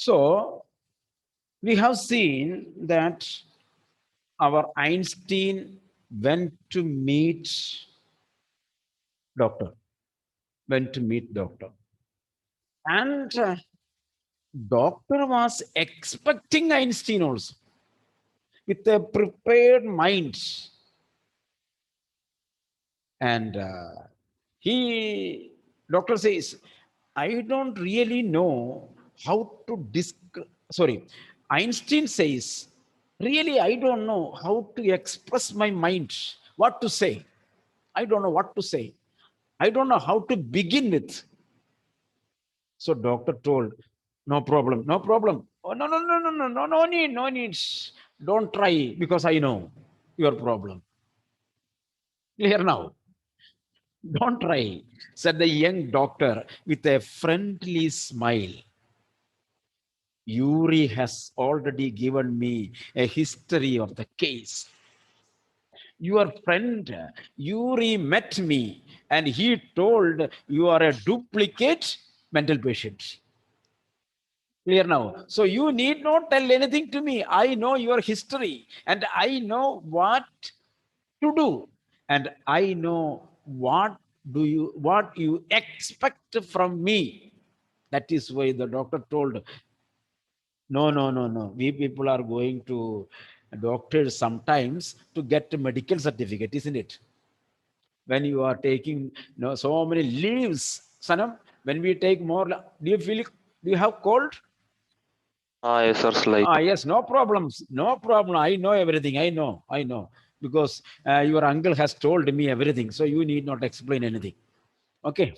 So we have seen that our Einstein went to meet doctor, went to meet doctor. And doctor was expecting Einstein also with a prepared mind. And he, doctor says, I don't really know how to sorry, Einstein says, really, I don't know how to express my mind, what to say. I don't know what to say. I don't know how to begin with. So doctor told, no problem, no problem. Oh, no, no, no, no, no, no, no need, no need. Don't try because I know your problem. Clear now. Don't try, said the young doctor with a friendly smile. Yuri has already given me a history of the case. Your friend Yuri met me and he told you are a duplicate mental patient. Clear now. So you need not tell anything to me. I know your history and I know what to do. And I know what you expect from me. That is why the doctor told, no, no, no, no. We people are going to doctors sometimes to get a medical certificate, isn't it? When you are taking so many leaves, Sanam, when we take more, do you feel, do you have cold? Yes, sir, slight. Yes, no problems. No problem. I know everything. I know. Because your uncle has told me everything. So you need not explain anything. Okay.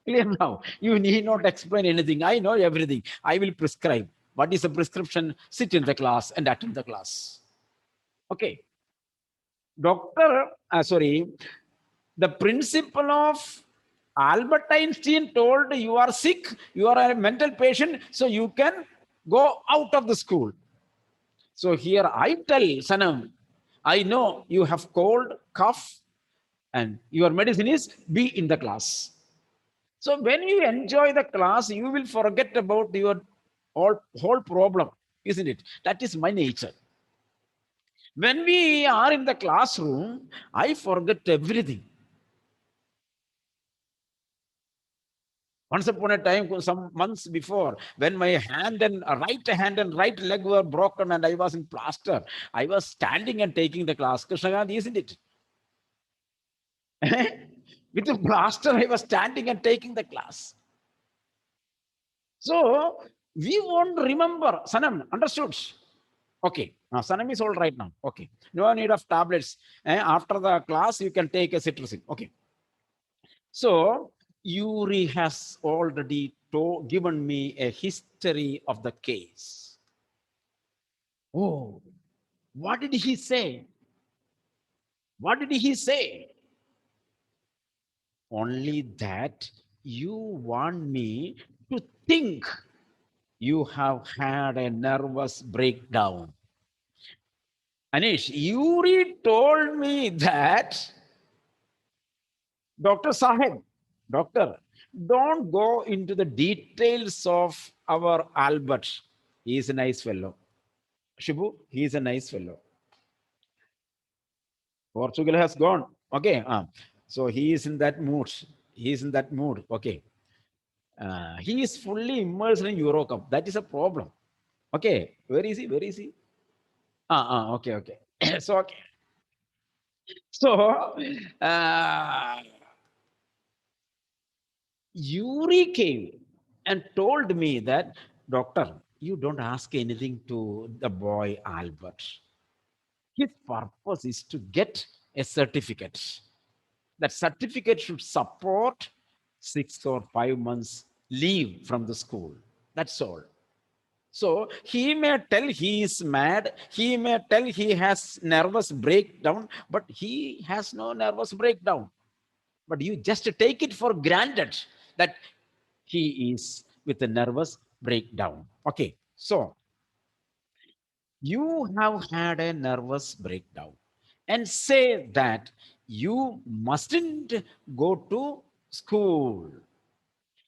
Clear now. You need not explain anything. I know everything. I will prescribe. What is the prescription? Sit in the class and attend the class. Okay. Doctor, sorry, the principal of Albert Einstein told you are sick, you are a mental patient, so you can go out of the school. So here I tell Sanam, I know you have cold, cough, and your medicine is be in the class. So when you enjoy the class, you will forget about your whole problem, isn't it? That is my nature. When we are in the classroom, I forget everything. Once upon a time, some months before, when my hand and right leg were broken and I was in plaster, I was standing and taking the class. Krishnagandhi, isn't it? With the plaster, I was standing and taking the class. So we won't remember. Sanam, understood? Okay. Now Sanam is all right now. Okay. No need of tablets. After the class, you can take a cetirizine. Okay. So Yuri has already given me a history of the case. Oh, what did he say? What did he say? Only that you want me to think you have had a nervous breakdown. Anish, Yuri told me that, Dr. Sahib, doctor, don't go into the details of our Albert. He is a nice fellow. Shibu, he is a nice fellow. Portugal has gone. Okay. So he is in that mood. He is in that mood. Okay. He is fully immersed in Euro Cup. That is a problem. Okay. Where is he? Where is he? Okay. Okay. So, okay. So, uh, Yuri came and told me that, doctor, you don't ask anything to the boy Albert. His purpose is to get a certificate. That certificate should support 6 or 5 months leave from the school. That's all. So he may tell he is mad, he may tell he has nervous breakdown, but he has no nervous breakdown. But you just take it for granted that he is with a nervous breakdown. Okay, so you have had a nervous breakdown and say that you mustn't go to school.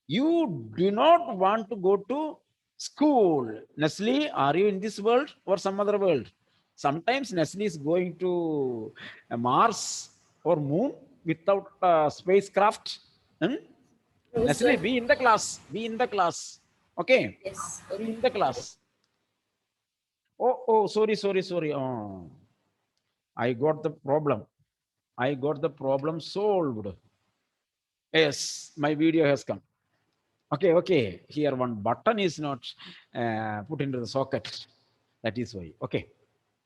You do not want to go to School. Nestle, are you in this world or some other world? Sometimes Nestle is going to Mars or moon without spacecraft. Hmm? No, Nestle, sir. be in the class. Be in the class. Okay. Yes. Be Okay. in the class. Oh, sorry. Oh, I got the problem. I got the problem solved. Yes, my video has come. Okay. Here one button is not put into the socket. That is why. Okay,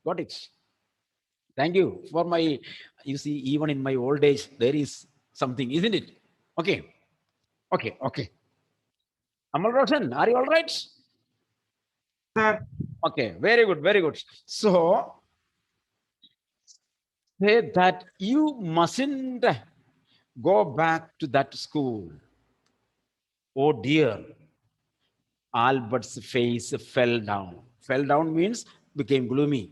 got it. Thank you for my. You see, even in my old age, there is something, isn't it? Okay. Amal Roshan, are you all right? Sir, Okay, very good. So say that you mustn't go back to that school. Oh dear, Albert's face fell down. Fell down means became gloomy.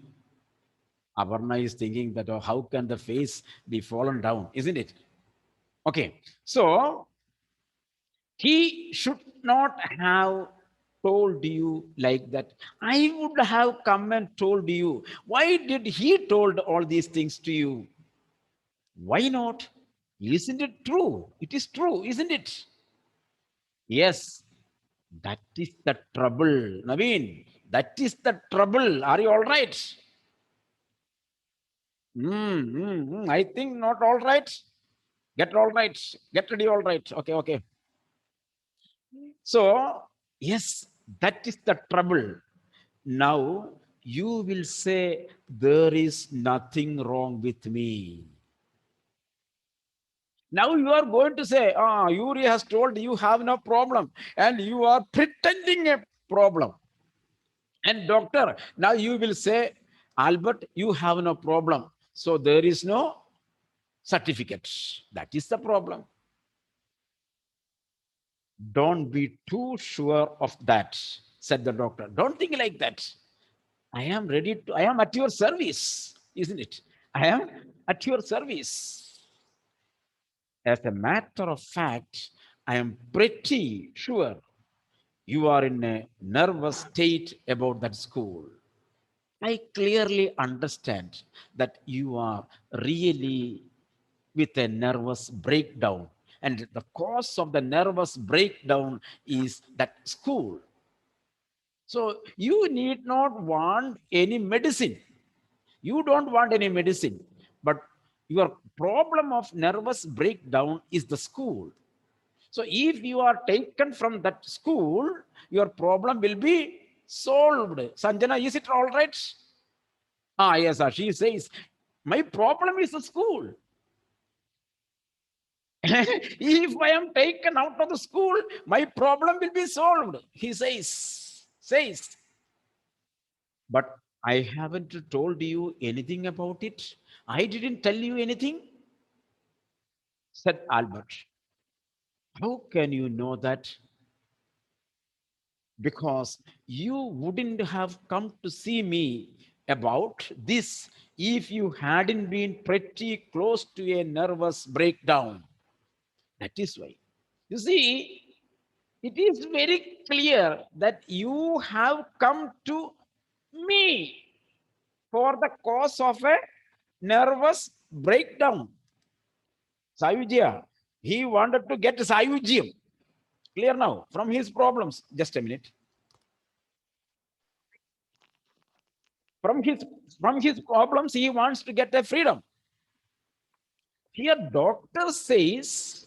Avarna is thinking that, oh, how can the face be fallen down, isn't it? Okay, so he should not have told you like that. I would have come and told you. Why did he told all these things to you? Why not? Isn't it true? It is true, isn't it? Yes, that is the trouble, Naveen. That is the trouble. Are you all right? I think not all right. Get all right. Get ready, all right. Okay. So, yes, that is the trouble. Now, you will say, there is nothing wrong with me. Now you are going to say, Yuri has told you have no problem, and you are pretending a problem. And doctor, now you will say, Albert, you have no problem. So there is no certificate. That is the problem. Don't be too sure of that, said the doctor. Don't think like that. I am at your service, isn't it? I am at your service. As a matter of fact, I am pretty sure you are in a nervous state about that school. I clearly understand that you are really with a nervous breakdown. And the cause of the nervous breakdown is that school. So you need not want any medicine. You don't want any medicine. But your problem of nervous breakdown is the school. So if you are taken from that school, your problem will be solved. Sanjana, is it all right? Yes, she says, my problem is the school. If I am taken out of the school, my problem will be solved, he says. But I haven't told you anything about it. I didn't tell you anything, said Albert. How can you know that? Because you wouldn't have come to see me about this if you hadn't been pretty close to a nervous breakdown. That is why. You see, it is very clear that you have come to me for the cause of a nervous breakdown. Sayujya, he wanted to get Sayujium. Clear now from his problems. Just a minute. From his problems, he wants to get a freedom. Here, doctor says,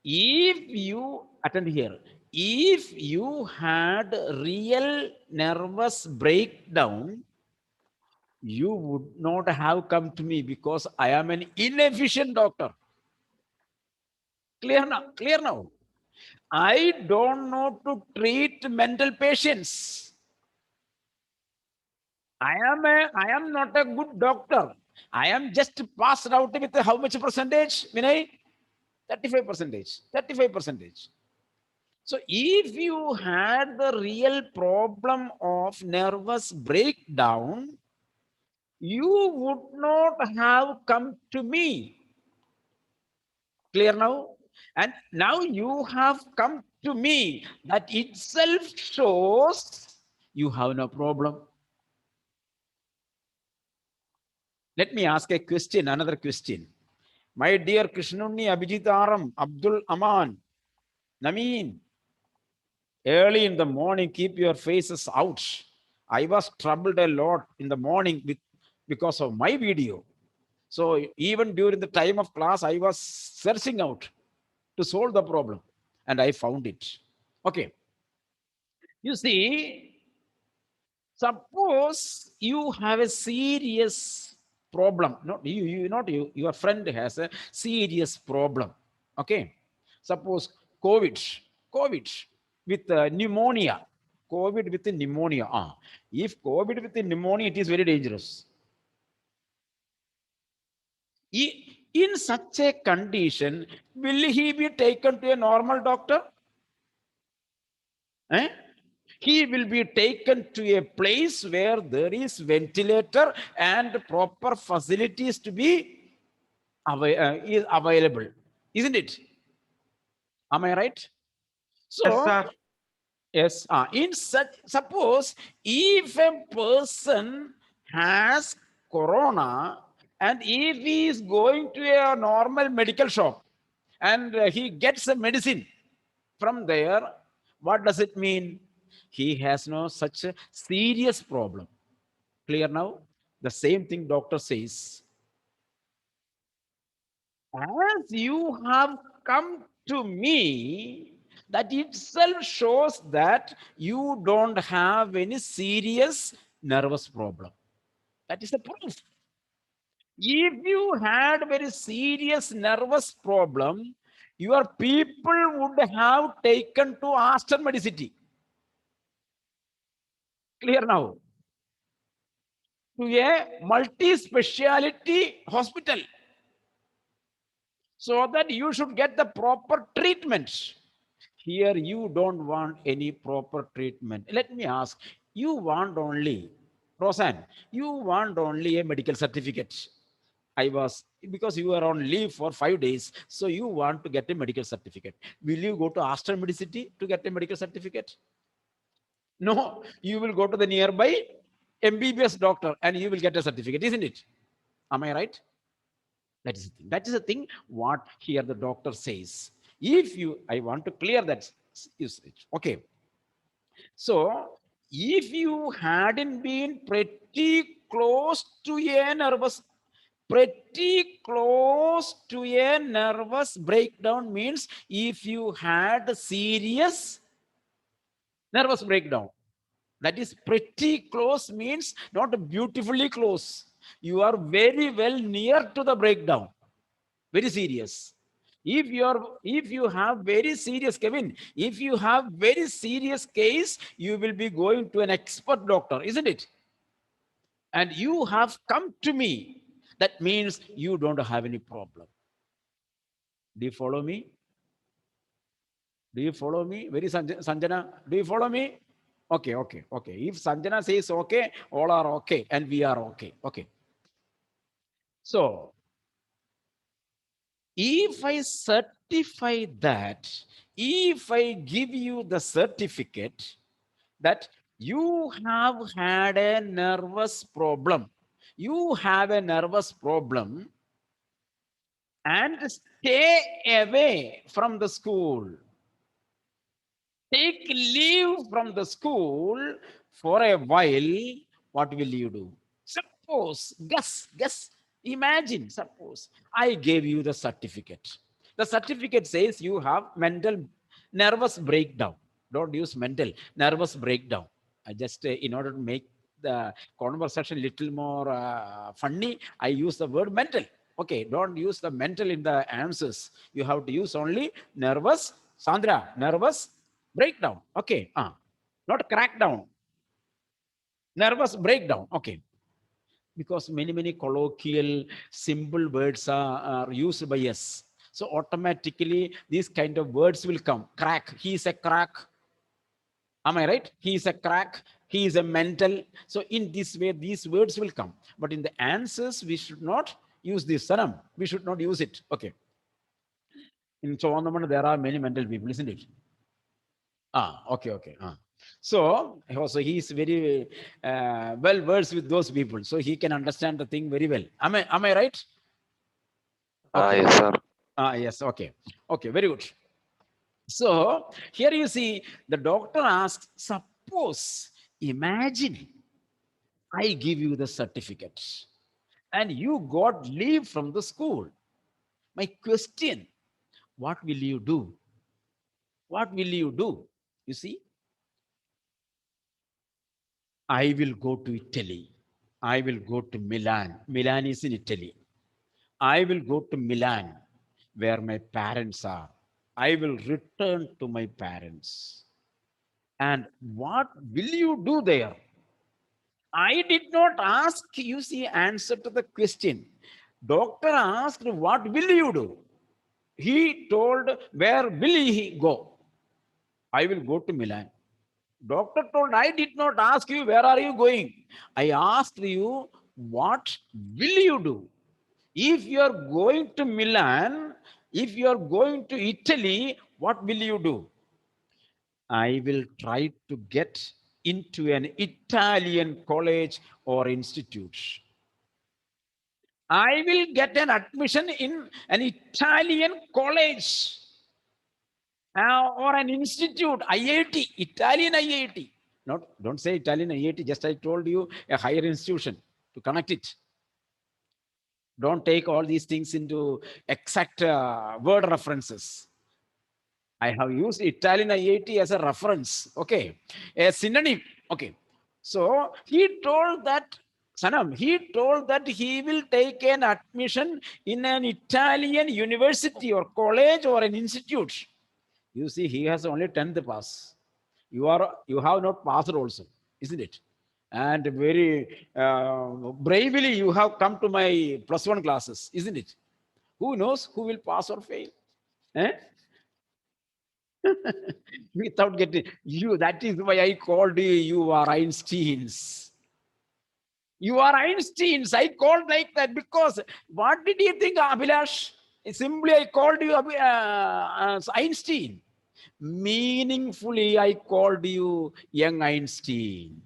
if you attend here, if you had real nervous breakdown, you would not have come to me because I am an inefficient doctor. Clear now? Clear now? I don't know to treat mental patients. I am not a good doctor. I am just passed out with how much percentage, Vinay? 35 percentage. 35 percentage. So if you had the real problem of nervous breakdown, you would not have come to me. Clear now? And now you have come to me. That itself shows you have no problem. Let me ask a question, another question. My dear Krishnunni, Abhijit Aram, Abdul Aman, Nameen, early in the morning, keep your faces out. I was troubled a lot in the morning because of my video. So even during the time of class, I was searching out to solve the problem and I found it. Okay. You see, suppose you have a serious problem. Not you, your friend has a serious problem. Okay. Suppose COVID with pneumonia. COVID with pneumonia. If COVID with pneumonia, it is very dangerous. In such a condition, will he be taken to a normal doctor? Eh? He will be taken to a place where there is ventilator and proper facilities to be is available, isn't it? Am I right? Yes, So sir. yes, in such, suppose if a person has corona and if he is going to a normal medical shop and he gets a medicine from there, what does it mean? He has no such a serious problem. Clear now? The same thing doctor says. As you have come to me, that itself shows that you don't have any serious nervous problem. That is the proof. If you had very serious nervous problem, your people would have taken to Aston Medicity. Clear now? To a multi-speciality hospital, so that you should get the proper treatment. Here you don't want any proper treatment. Let me ask, you want only, Roseanne, you want only a medical certificate. I was, because you are on leave for 5 days, so you want to get a medical certificate. Will you go to Aston Medicity to get a medical certificate? No, you will go to the nearby MBBS doctor and you will get a certificate, isn't it? Am I right? That is the thing. That is the thing what here the doctor says. If you, I want to clear that usage. Okay. So if you hadn't been pretty close to a nervous breakdown means if you had a serious nervous breakdown. That is pretty close means not beautifully close. You are very well near to the breakdown. Very serious. If you have very serious, Kevin, if you have very serious case, you will be going to an expert doctor, isn't it? And you have come to me. That means you don't have any problem. Do you follow me? Do you follow me? Very Sanjana, do you follow me? Okay, okay, okay. If Sanjana says okay, all are okay, and we are okay. Okay. So if I certify that, if I give you the certificate that you have had a nervous problem, you have a nervous problem, and stay away from the school, take leave from the school for a while, what will you do? Suppose, guess, imagine, suppose I gave you the certificate. The certificate says you have mental nervous breakdown. Don't use mental, nervous breakdown. I just, in order to make the conversation little more funny, I use the word mental. Okay, don't use the mental in the answers. You have to use only nervous, Sandra, nervous breakdown. Okay, not crackdown, nervous breakdown. Okay, because many colloquial simple words are used by us. So automatically these kind of words will come. Crack, he is a crack. Am I right? He is a crack. He is a mental. So in this way, these words will come. But in the answers, we should not use this sanam. We should not use it. Okay. In Chovandaman, there are many mental people, isn't it? Okay. So he is very well versed with those people, so he can understand the thing very well. Am I right? Okay. Yes, sir. Yes. Okay. Very good. So here you see the doctor asks, suppose, imagine I give you the certificate and you got leave from the school. My question, what will you do? What will you do? You see, I will go to Italy. I will go to Milan. Milan is in Italy. I will go to Milan where my parents are. I will return to my parents. And what will you do there? I did not ask you see answer to the question. Doctor asked, what will you do? He told, where will he go? I will go to Milan. Doctor told, I did not ask you, where are you going? I asked you, what will you do? If you are going to Milan, if you are going to Italy, what will you do? I will try to get into an Italian college or institute. I will get an admission in an Italian college or an institute, IIT, Italian IIT. Don't say Italian IIT, just I told you a higher institution to connect it. Don't take all these things into exact word references. I have used Italian IIT as a reference, okay, a synonym, okay. So he told that, Sanam, he told that he will take an admission in an Italian university or college or an institute. You see, he has only 10th pass. You have not passed also, isn't it? And very bravely you have come to my +1 classes, isn't it? Who knows who will pass or fail? Eh? Without getting you, that is why I called you. You are Einsteins. You are Einsteins. I called like that because what did you think, Abhilash? Simply, I called you Einstein. Meaningfully, I called you young Einstein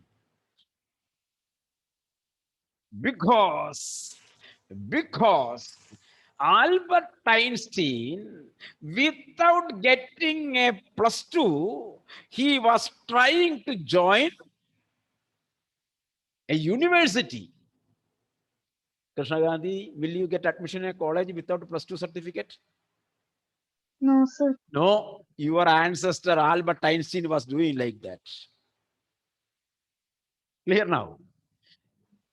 because because Albert Einstein, without getting a +2, he was trying to join a university. Krishna Gandhi, will you get admission in a college without a +2 certificate? No, sir. No, your ancestor Albert Einstein was doing like that. Clear now?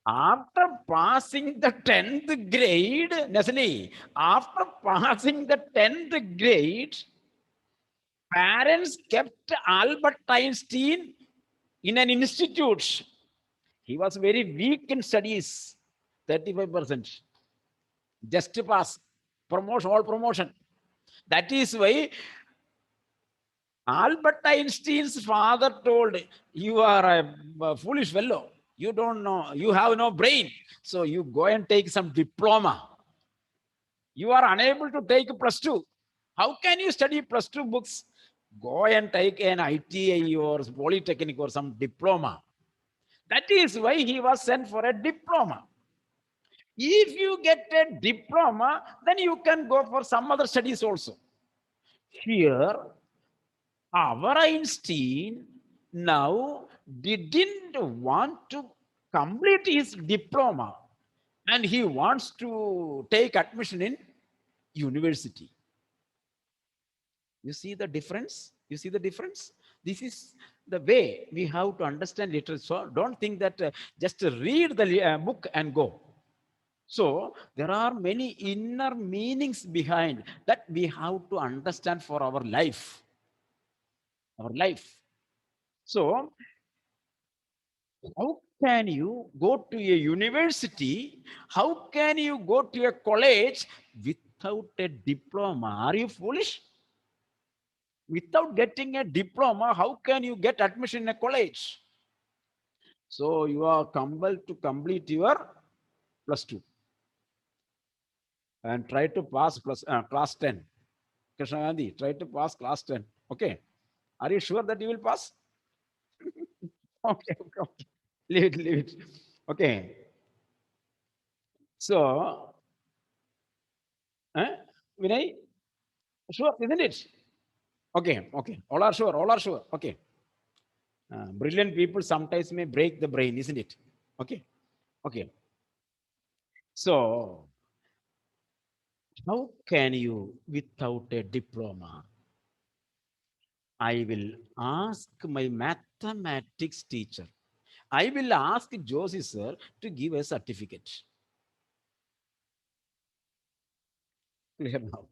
After passing the 10th grade, Nesli, after passing the 10th grade, parents kept Albert Einstein in an institute. He was very weak in studies, 35%. Just to pass promotion, all promotion. That is why Albert Einstein's father told, you are a foolish fellow. You don't know, you have no brain. So you go and take some diploma. You are unable to take +2. How can you study +2 books? Go and take an ITI or Polytechnic or some diploma. That is why he was sent for a diploma. If you get a diploma, then you can go for some other studies also. Here, our Einstein now didn't want to complete his diploma and he wants to take admission in university. You see the difference? You see the difference? This is the way we have to understand literature. So don't think that just read the book and go. So there are many inner meanings behind that we have to understand for our life. Our life. So how can you go to a university? How can you go to a college without a diploma? Are you foolish? Without getting a diploma, how can you get admission in a college? So you are compelled to complete your +2 and try to pass class 10. Krishna Gandhi, try to pass class 10. Okay. Are you sure that you will pass? Okay, okay, okay. Leave it, leave it. Okay. So, Vinay, sure, isn't it? Okay, okay. All are sure, all are sure. Okay. Brilliant people sometimes may break the brain, isn't it? Okay, okay. So, how can you without a diploma? I will ask my mathematics teacher. I will ask Josie sir to give a certificate. Clear now?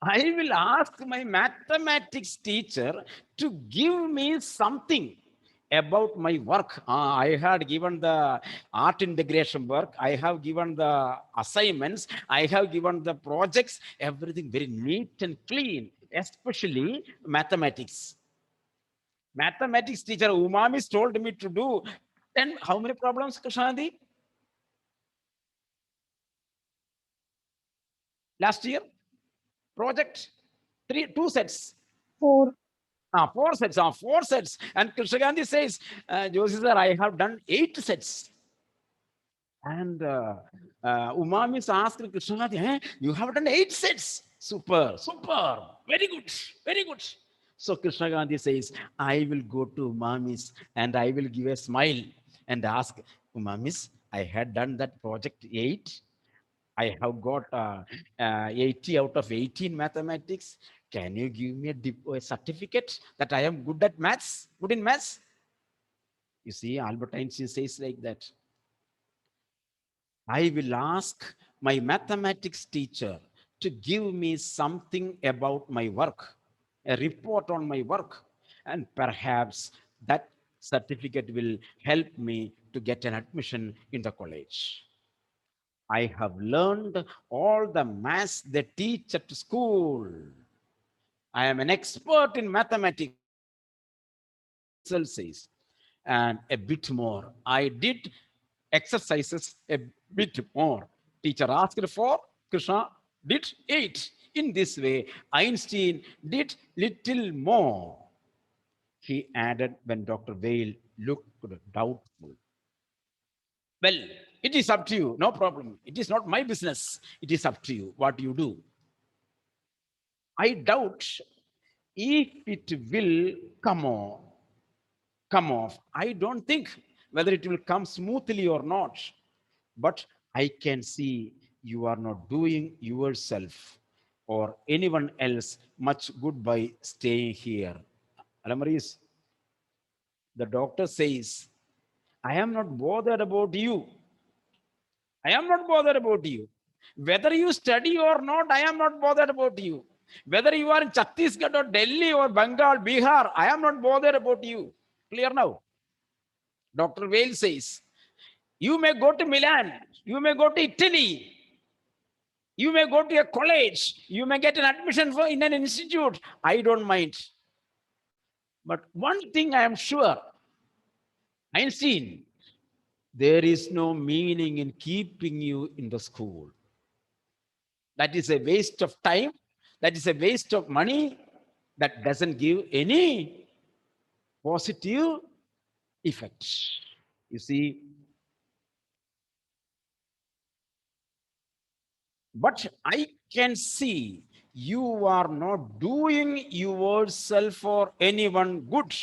I will ask my mathematics teacher to give me something about my work. I had given the art integration work. I have given the assignments. I have given the projects, everything very neat and clean, especially mathematics. Mathematics teacher Umamis told me to do. And how many problems, Krishnadi? Last year? Project? Two sets. 4. Four sets. Four sets. And Krishna Gandhi says, Josie sir, I have done 8 sets. And Umamis asked Krishna Gandhi, you have done 8 sets. Super, super. Very good, very good. So Krishna Gandhi says, I will go to Umamis and I will give a smile and ask Umamis, I had done that project 8. I have got 80 out of 18 mathematics. Can you give me a certificate that I am good at maths, good in maths? You see, Albert Einstein says like that. I will ask my mathematics teacher to give me something about my work, a report on my work, and perhaps that certificate will help me to get an admission in the college. I have learned all the maths they teach at school. I am an expert in mathematics, says, and a bit more. I did exercises a bit more. Teacher asked for, Krishna did 8. In this way, Einstein did little more. He added when Dr. Vail looked doubtful. Well, it is up to you. No problem. It is not my business. It is up to you what you do. I doubt if it will come off. I don't think whether it will come smoothly or not, but I can see you are not doing yourself or anyone else much good by staying here. Alamaris, the doctor says, I am not bothered about you. I am not bothered about you. Whether you study or not, I am not bothered about you. Whether you are in Chhattisgarh or Delhi or Bengal, Bihar, I am not bothered about you. Clear now? Dr. Vail says, you may go to Milan, you may go to Italy, you may go to a college, you may get an admission in an institute. I don't mind. But one thing I am sure, Einstein, there is no meaning in keeping you in the school. That is a waste of time. That is a waste of money. That doesn't give any positive effect. You see, but I can see you are not doing yourself or anyone good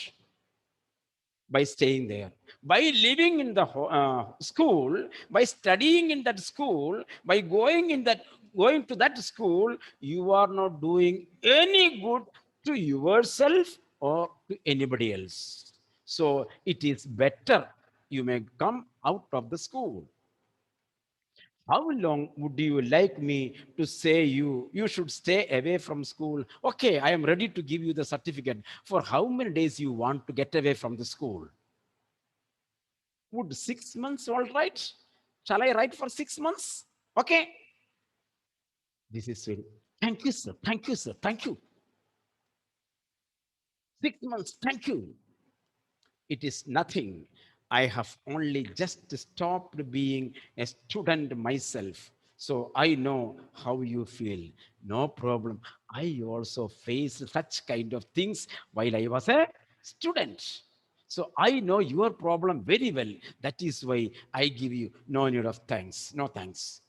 by staying there, by living in the school, by studying in that school, by going to that school. You are not doing any good to yourself or to anybody else. So it is better you may come out of the school. How long would you like me to say you should stay away from school? Okay, I am ready to give you the certificate. For how many days you want to get away from the school? Would 6 months all right? Shall I write for 6 months? Okay. This is very, thank you, sir. Thank you, sir. Thank you. 6 months, thank you. It is nothing. I have only just stopped being a student myself. So I know how you feel. No problem. I also faced such kind of things while I was a student. So I know your problem very well. That is why I give you no need of thanks. No thanks.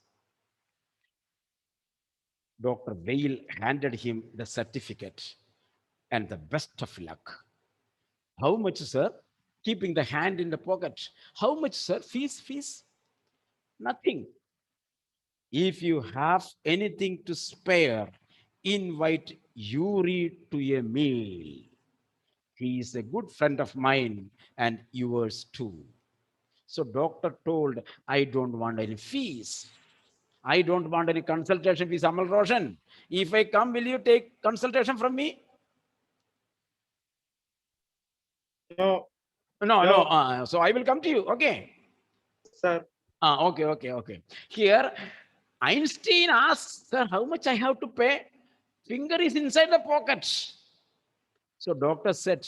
Dr. Vail handed him the certificate and the best of luck. How much, sir? Keeping the hand in the pocket. How much, sir? Fees, fees? Nothing. If you have anything to spare, invite Yuri to a meal. He is a good friend of mine and yours too. So doctor told, I don't want any fees. I don't want any consultation fees, Amal Roshan. If I come, will you take consultation from me? No, No, no. no, So I will come to you. Okay. sir. Okay, okay, okay. Here, Einstein asks, sir, how much I have to pay? Finger is inside the pocket. So doctor said,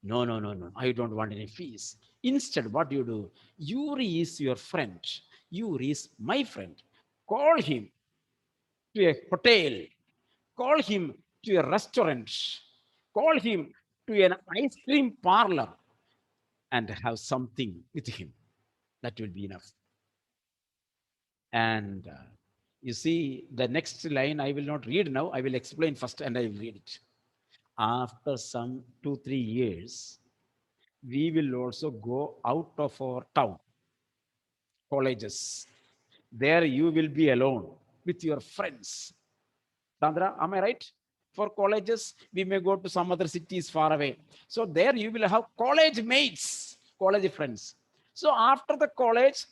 no, no, no, no. I don't want any fees. Instead, what you do? Yuri is your friend. Yuri is my friend. Call him to a hotel. Call him to a restaurant. Call him to an ice cream parlor and have something with him. That will be enough. And you see, the next line I will not read now. I will explain first and I will read it. After some 2-3 years, we will also go out of our town, colleges. There you will be alone with your friends. Sandra, am I right? For colleges, we may go to some other cities far away. So there you will have college mates, college friends. So after the college,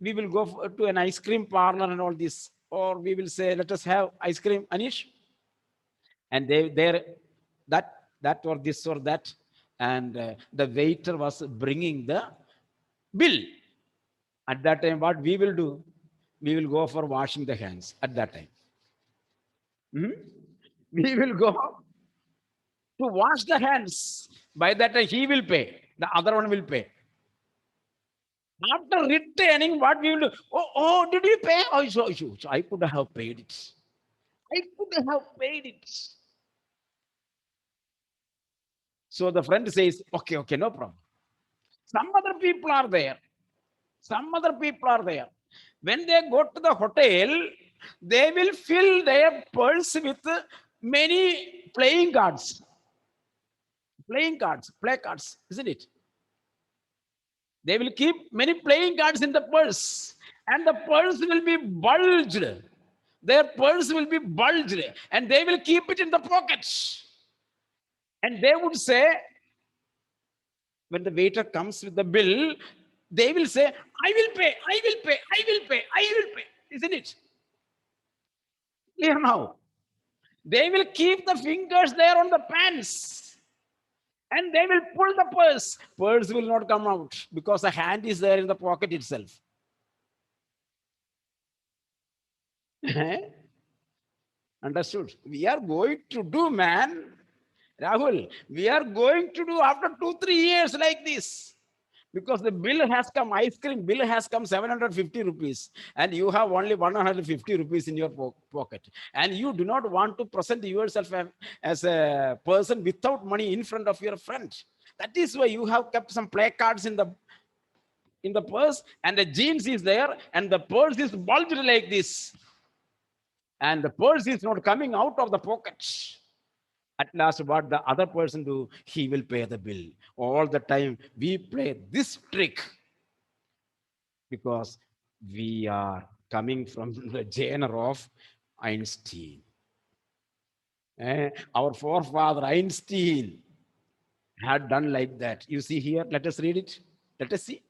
we will go to an ice cream parlor and all this, or we will say, let us have ice cream, Anish. And they there that or this or that, and the waiter was bringing the bill. At that time, what we will do? We will go for washing the hands at that time. Mhm. We will go to wash the hands. By that time, he will pay. The other one will pay. After returning, what we will do? Oh, did you pay? Oh, so I could have paid it. I could have paid it. So the friend says, okay, okay, no problem. Some other people are there. Some other people are there. When they go to the hotel, they will fill their purse with many playing cards, play cards, isn't it? They will keep many playing cards in the purse, and the purse will be bulged. Their purse will be bulged, and they will keep it in the pockets. And they would say, when the waiter comes with the bill, they will say, I will pay, I will pay, I will pay, I will pay. Isn't it? Clear now? They will keep the fingers there on the pants and they will pull the purse. Purse will not come out because the hand is there in the pocket itself. Understood? We are going to do, man. Rahul, we are going to do after 2-3 years like this. Because the bill has come, ice cream bill has come 750 rupees, and you have only 150 rupees in your pocket. And you do not want to present yourself as a person without money in front of your friend. That is why you have kept some placards in the purse, and the jeans is there, and the purse is bulged like this. And the purse is not coming out of the pocket. At last, what the other person do? He will pay the bill. All the time we play this trick because we are coming from the genre of Einstein. Our forefather Einstein had done like that. You see here, let us read it. Let us see.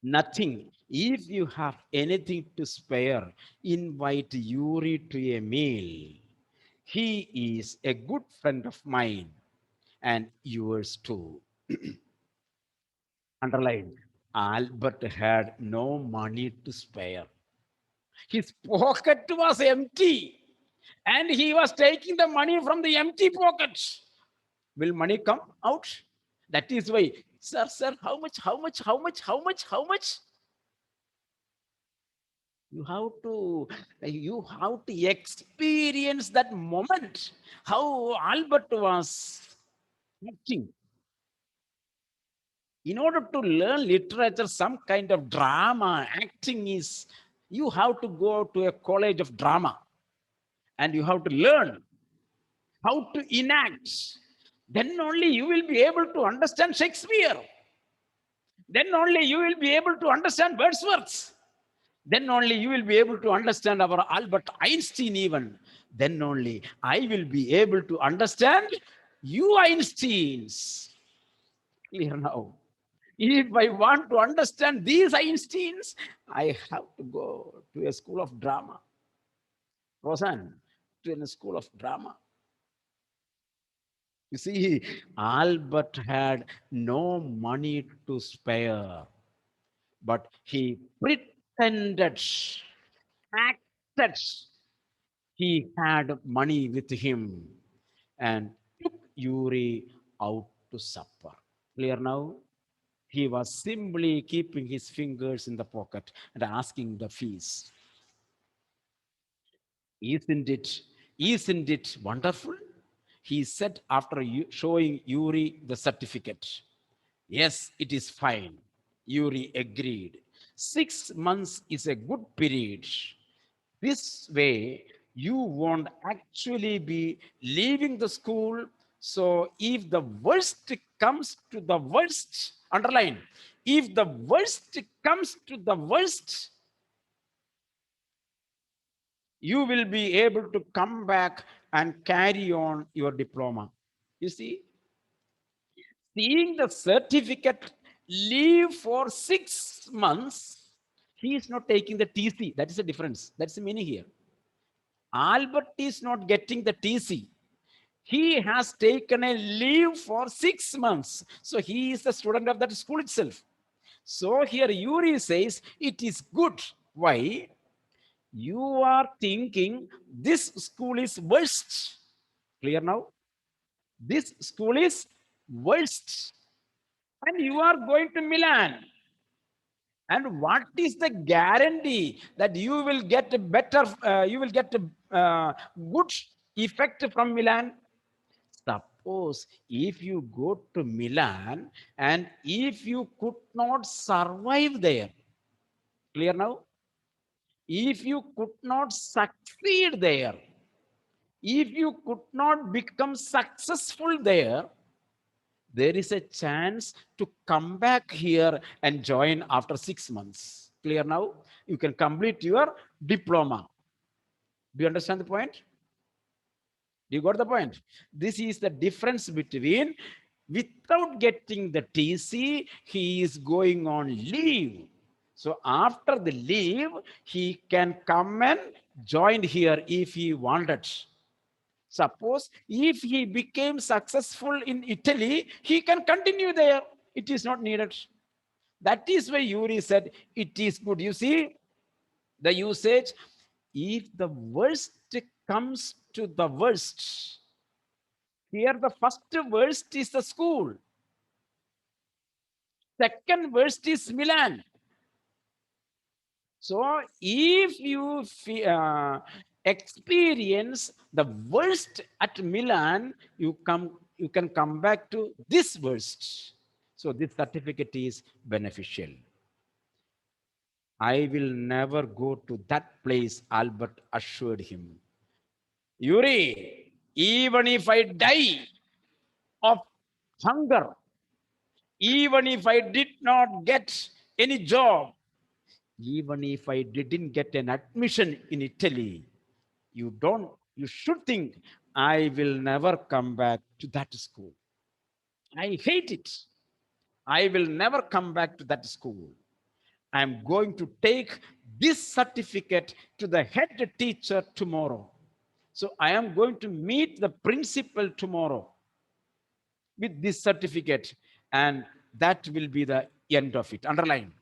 Nothing. If you have anything to spare, invite Yuri to a meal. He is a good friend of mine and yours too. Underlined. Albert had no money to spare. His pocket was empty and he was taking the money from the empty pocket. Will money come out? That is why, sir, how much, how much, how much, how much, how much? You have to experience that moment, how Albert was acting. In order to learn literature, some kind of drama, acting is, you have to go to a college of drama and you have to learn how to enact. Then only you will be able to understand Shakespeare. Then only you will be able to understand Wordsworth. Then only you will be able to understand our Albert Einstein, even. Then only I will be able to understand you, Einsteins. Clear now. If I want to understand these Einsteins, I have to go to a school of drama. Roseanne, to a school of drama. You see, Albert had no money to spare, but he pretended, acted he had money with him and took Yuri out to supper. Clear now? He was simply keeping his fingers in the pocket and asking the fees. Isn't it? Isn't it wonderful? He said after showing Yuri the certificate. Yes, it is fine. Yuri agreed. 6 months is a good period. This way, you won't actually be leaving the school. So, if the worst comes to the worst, underline, if the worst comes to the worst, you will be able to come back and carry on your diploma. You see, seeing the certificate leave for 6 months, he is not taking the TC. That is the difference. That's the meaning here. Albert is not getting the TC. He has taken a leave for 6 months. So he is the student of that school itself. So here Yuri says it is good. Why? You are thinking this school is worst. Clear now? This school is worst. And you are going to Milan. And what is the guarantee that you will get a better, you will get a good effect from Milan? Suppose if you go to Milan and if you could not survive there, clear now? If you could not succeed there, if you could not become successful there is a chance to come back here and join after 6 months. Clear now? You can complete your diploma. Do you understand the point? You got the point? This is the difference between without getting the TC, he is going on leave. So after the leave, he can come and join here if he wanted. Suppose if he became successful in Italy, he can continue there. It is not needed. That is why Yuri said it is good. You see the usage. If the worst comes to the worst, here the first worst is the school. Second worst is Milan. So if you experience the worst at Milan, you can come back to this worst. So this certificate is beneficial. I will never go to that place, Albert assured him. Yuri, even if I die of hunger, even if I did not get any job, even if I didn't get an admission in Italy, you should think I will never come back to that school. I hate it. I will never come back to that school. I'm going to take this certificate to the head teacher tomorrow. So I am going to meet the principal tomorrow with this certificate, and that will be the end of it. Underline.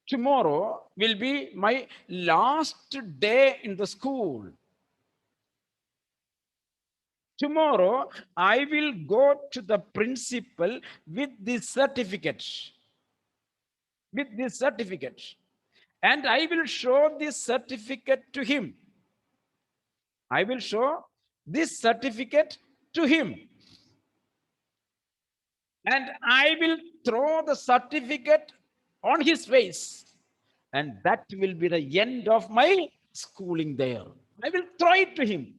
Tomorrow will be my last day in the school. Tomorrow, I will go to the principal with this certificate. With this certificate. and I will show this certificate to him. I will show this certificate to him. And I will throw the certificate on his face. And that will be the end of my schooling there. I will throw it to him.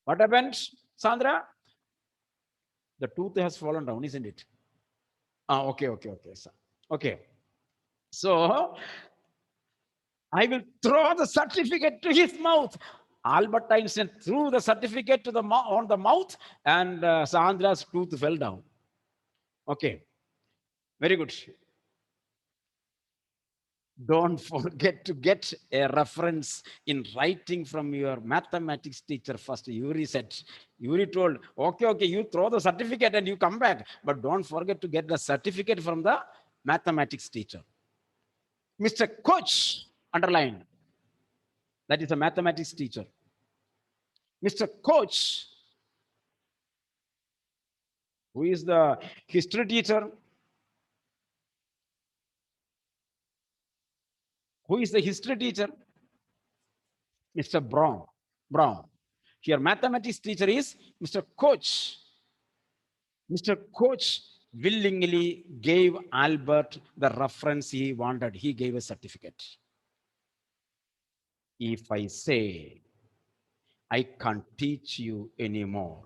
What happened, Sandra? The tooth has fallen down, isn't it? Okay. Okay. So I will throw the certificate to his mouth. Albert Einstein threw the certificate to the on the mouth, and Sandra's tooth fell down. Okay, very good. Don't forget to get a reference in writing from your mathematics teacher first. Yuri said, Yuri told, okay, you throw the certificate and you come back, but don't forget to get the certificate from the mathematics teacher. Mr. Coach, underline, that is a mathematics teacher. Mr. Coach, who is the history teacher? Who is the history teacher? Mr. Brown. Here, mathematics teacher is Mr. Coach. Mr. Coach willingly gave Albert the reference he wanted. He gave a certificate. If I say, I can't teach you anymore,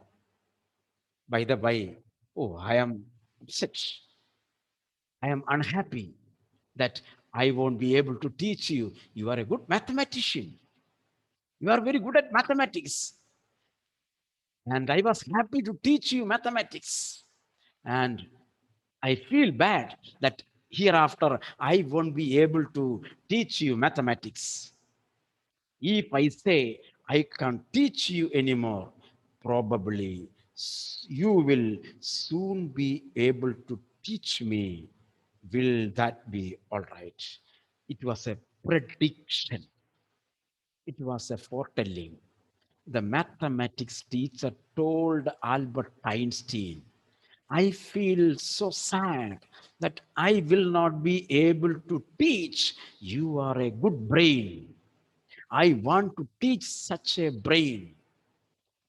by the way, I am upset. I am unhappy that I won't be able to teach you. You are a good mathematician. You are very good at mathematics. And I was happy to teach you mathematics. And I feel bad that hereafter I won't be able to teach you mathematics. If I say I can't teach you anymore, probably you will soon be able to teach me. Will that be all right? It was a prediction. It was a foretelling. The mathematics teacher told Albert Einstein, I feel so sad that I will not be able to teach. You are a good brain. I want to teach such a brain.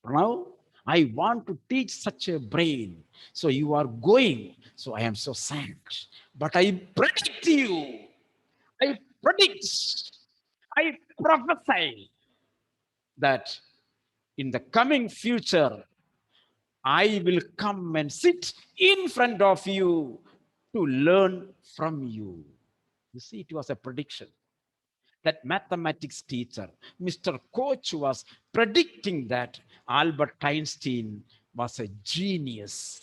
Now, I want to teach such a brain. So you are going. So I am so sad. But I predict you. I predict. I prophesy that in the coming future, I will come and sit in front of you to learn from you. You see, it was a prediction. That mathematics teacher, Mr. Koch, was predicting that Albert Einstein was a genius.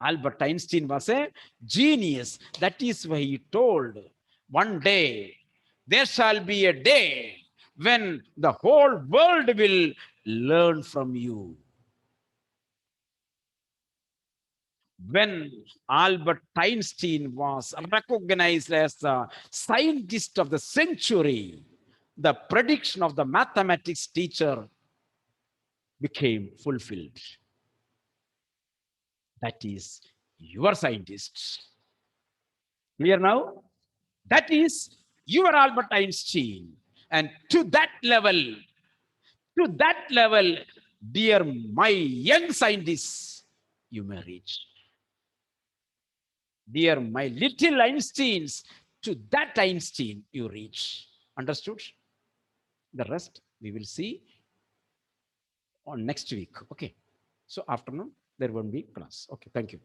Albert Einstein was a genius. That is why he told, one day there shall be a day when the whole world will learn from you. When Albert Einstein was recognized as the scientist of the century, the prediction of the mathematics teacher became fulfilled. That is your scientist. Clear now? That is your Albert Einstein. And to that level, dear my young scientists, you may reach. Dear my little Einsteins, to that Einstein you reach. Understood? The rest we will see on next week. Okay. So afternoon, there won't be class. Okay. Thank you.